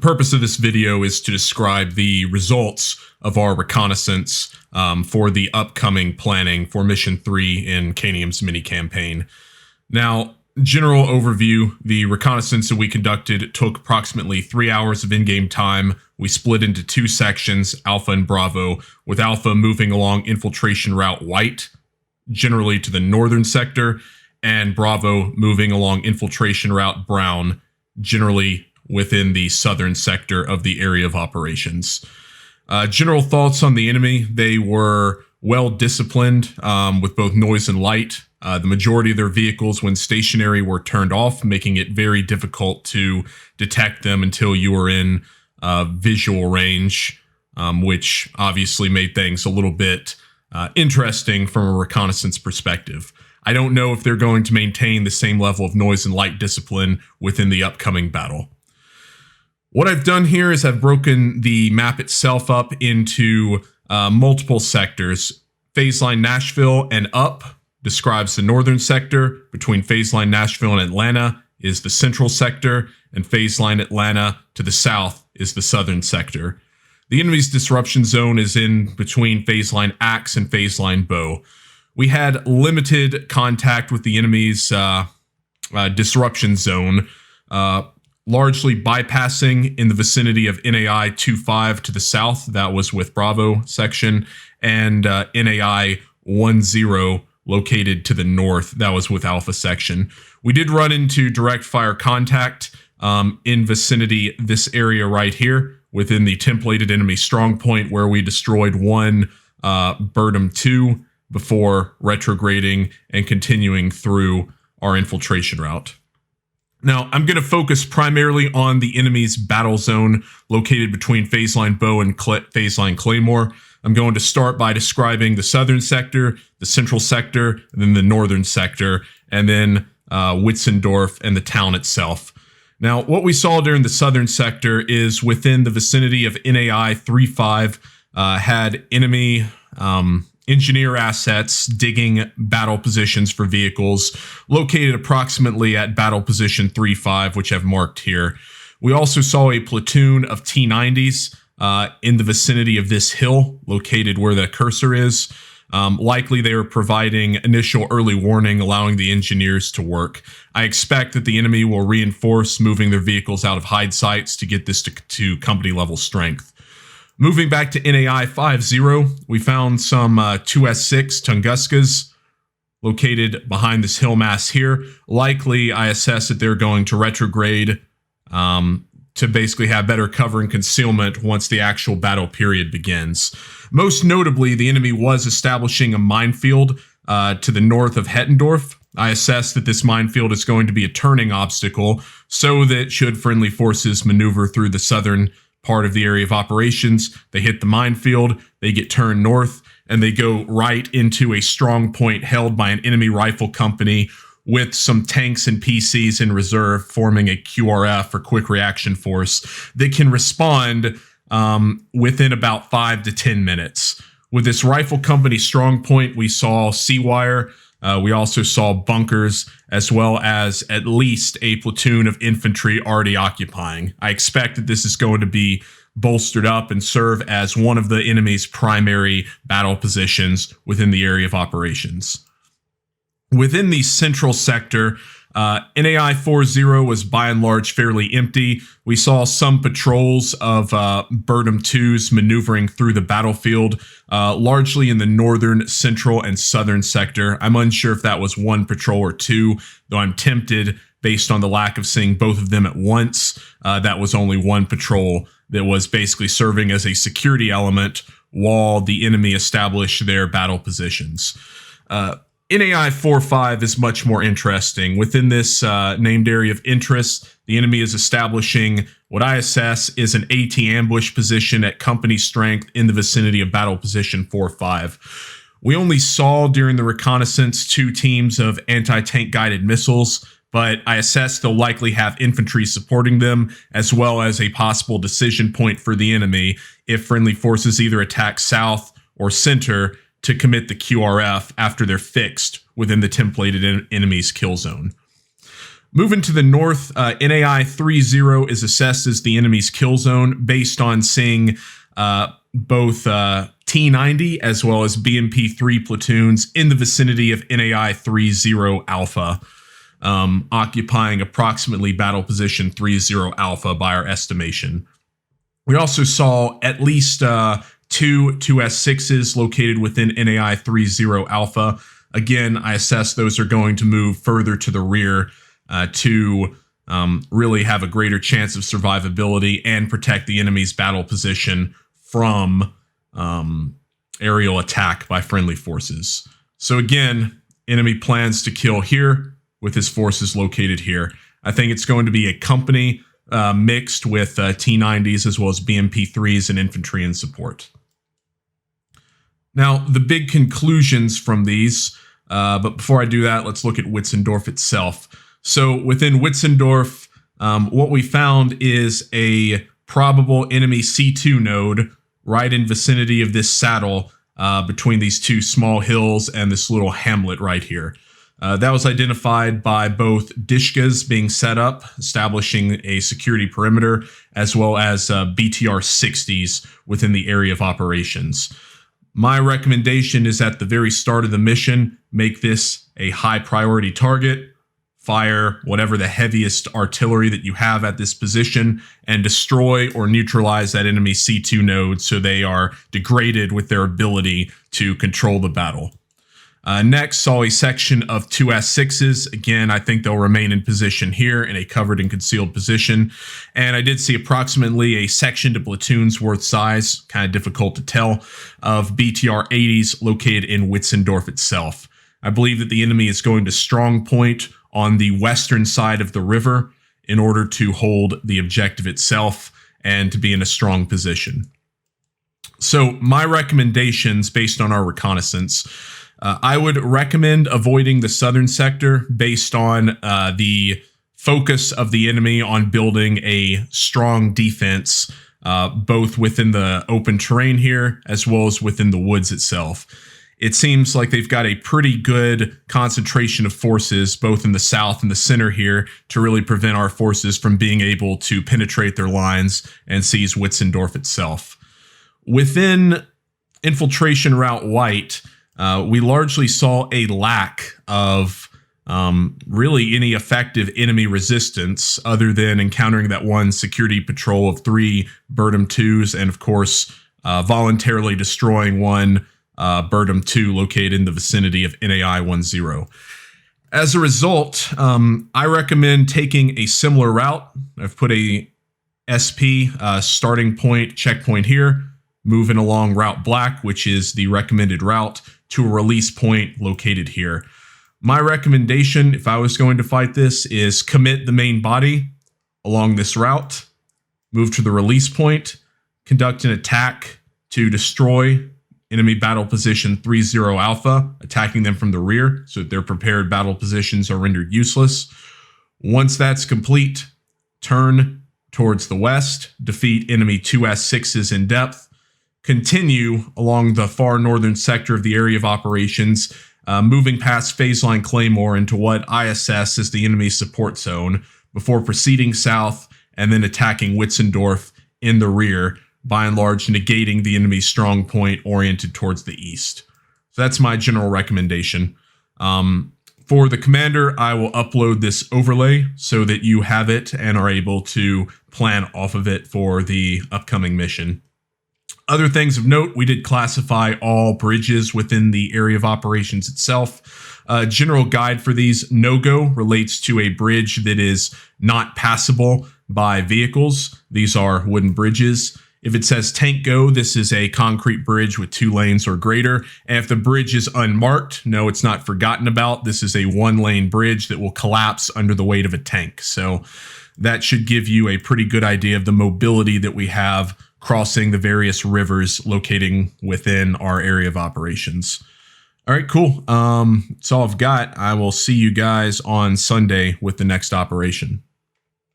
purpose of this video is to describe the results of our reconnaissance for the upcoming planning for Mission 3 in Kanium's mini-campaign. Now, general overview, the reconnaissance that we conducted took approximately 3 hours of in-game time. We split into two sections, Alpha and Bravo, with Alpha moving along infiltration route White, generally to the northern sector, and Bravo moving along infiltration route Brown, generally within the southern sector of the area of operations. General thoughts on the enemy: they were well disciplined with both noise and light. The majority of their vehicles, when stationary, were turned off, making it very difficult to detect them until you were in visual range, which obviously made things a little bit interesting from a reconnaissance perspective. I don't know if they're going to maintain the same level of noise and light discipline within the upcoming battle. What I've done here is I've broken the map itself up into multiple sectors. Phase line Nashville and up describes the northern sector. Between phase line Nashville and Atlanta is the central sector, and phase line Atlanta to the south is the southern sector. The enemy's disruption zone is in between phase line Axe and phase line Bow. We had limited contact with the enemy's disruption zone, largely bypassing in the vicinity of NAI 25 to the south, that was with Bravo section, and NAI 10 located to the north, that was with Alpha section. We did run into direct fire contact in vicinity this area right here within the templated enemy strong point, where we destroyed one Burnham 2 before retrograding and continuing through our infiltration route. Now, I'm going to focus primarily on the enemy's battle zone located between phase line Bow and phase line Claymore. I'm going to start by describing the southern sector, the central sector, and then the northern sector, and then Witzendorf and the town itself. Now, what we saw during the southern sector is within the vicinity of NAI 35 had enemy engineer assets digging battle positions for vehicles located approximately at battle position 35, which I've marked here. We also saw a platoon of T-90s in the vicinity of this hill located where the cursor is. Likely they were providing initial early warning, allowing the engineers to work. I expect that the enemy will reinforce moving their vehicles out of hide sites to get this to company level strength. Moving back to NAI 50, we found some 2S6 Tunguskas located behind this hill mass here. Likely, I assess that they're going to retrograde to basically have better cover and concealment once the actual battle period begins. Most notably, the enemy was establishing a minefield to the north of Hettendorf. I assess that this minefield is going to be a turning obstacle, so that should friendly forces maneuver through the southern part of the area of operations, they hit the minefield, they get turned north, and they go right into a strong point held by an enemy rifle company with some tanks and PCs in reserve, forming a QRF, or quick reaction force, that can respond within about 5 to 10 minutes. With this rifle company strong point, we saw C-wire. We also saw bunkers, as well as at least a platoon of infantry already occupying. I expect that this is going to be bolstered up and serve as one of the enemy's primary battle positions within the area of operations. Within the central sector, NAI 40 was by and large fairly empty. We saw some patrols of Burnham 2s maneuvering through the battlefield, largely in the northern, central, and southern sector. I'm unsure if that was one patrol or two, though I'm tempted, based on the lack of seeing both of them at once, that was only one patrol that was basically serving as a security element while the enemy established their battle positions. NAI 45 is much more interesting. Within this named area of interest, the enemy is establishing what I assess is an AT ambush position at company strength in the vicinity of battle position 4-5. We only saw during the reconnaissance 2 teams of anti-tank guided missiles, but I assess they'll likely have infantry supporting them, as well as a possible decision point for the enemy if friendly forces either attack south or center to commit the QRF after they're fixed within the templated enemy's kill zone. Moving to the north, NAI 30 is assessed as the enemy's kill zone based on seeing both T90 as well as BMP-3 platoons in the vicinity of NAI 30 Alpha, occupying approximately battle position 30 Alpha by our estimation. We also saw at least two 2S6s located within NAI 30 Alpha. Again, I assess those are going to move further to the rear to really have a greater chance of survivability and protect the enemy's battle position from aerial attack by friendly forces. So again, enemy plans to kill here with his forces located here. I think it's going to be a company mixed with T90s as well as BMP-3s and infantry in support. Now, the big conclusions from these, but before I do that, let's look at Wietzendorf itself. So within Wietzendorf, what we found is a probable enemy C2 node right in vicinity of this saddle between these two small hills and this little hamlet right here. That was identified by both Dishkas being set up, establishing a security perimeter, as well as BTR-60s within the area of operations. My recommendation is at the very start of the mission, make this a high priority target, fire whatever the heaviest artillery that you have at this position, and destroy or neutralize that enemy C2 node so they are degraded with their ability to control the battle. Next, saw a section of 2S6s. Again, I think they'll remain in position here in a covered and concealed position. And I did see approximately a section to platoon's worth size, kind of difficult to tell, of BTR-80s located in Wietzendorf itself. I believe that the enemy is going to strong point on the western side of the river in order to hold the objective itself and to be in a strong position. So my recommendations based on our reconnaissance, I would recommend avoiding the southern sector based on the focus of the enemy on building a strong defense, both within the open terrain here as well as within the woods itself. It seems like they've got a pretty good concentration of forces, both in the south and the center here, to really prevent our forces from being able to penetrate their lines and seize Wietzendorf itself. Within Infiltration Route White, we largely saw a lack of really any effective enemy resistance other than encountering that one security patrol of 3 Burdom 2s and, of course, voluntarily destroying one Burdom 2 located in the vicinity of NAI 10. As a result, I recommend taking a similar route. I've put a SP starting point checkpoint here, moving along Route Black, which is the recommended route, to a release point located here. My recommendation, if I was going to fight this, is commit the main body along this route, move to the release point, conduct an attack to destroy enemy battle position 30 Alpha, attacking them from the rear so that their prepared battle positions are rendered useless. Once that's complete, turn towards the west, defeat enemy 2S6s in depth, continue along the far northern sector of the area of operations, moving past Phase Line Claymore into what I assess as the enemy support zone, before proceeding south and then attacking Wietzendorf in the rear, by and large negating the enemy's strong point oriented towards the east. So that's my general recommendation. For the commander, I will upload this overlay so that you have it and are able to plan off of it for the upcoming mission. Other things of note, we did classify all bridges within the area of operations itself. General guide for these, no-go relates to a bridge that is not passable by vehicles. These are wooden bridges. If it says tank go, this is a concrete bridge with 2 lanes or greater. And if the bridge is unmarked, no, it's not forgotten about. This is a 1-lane bridge that will collapse under the weight of a tank. So that should give you a pretty good idea of the mobility that we have crossing the various rivers locating within our area of operations. All right, cool. That's all I've got. I will see you guys on Sunday with the next operation.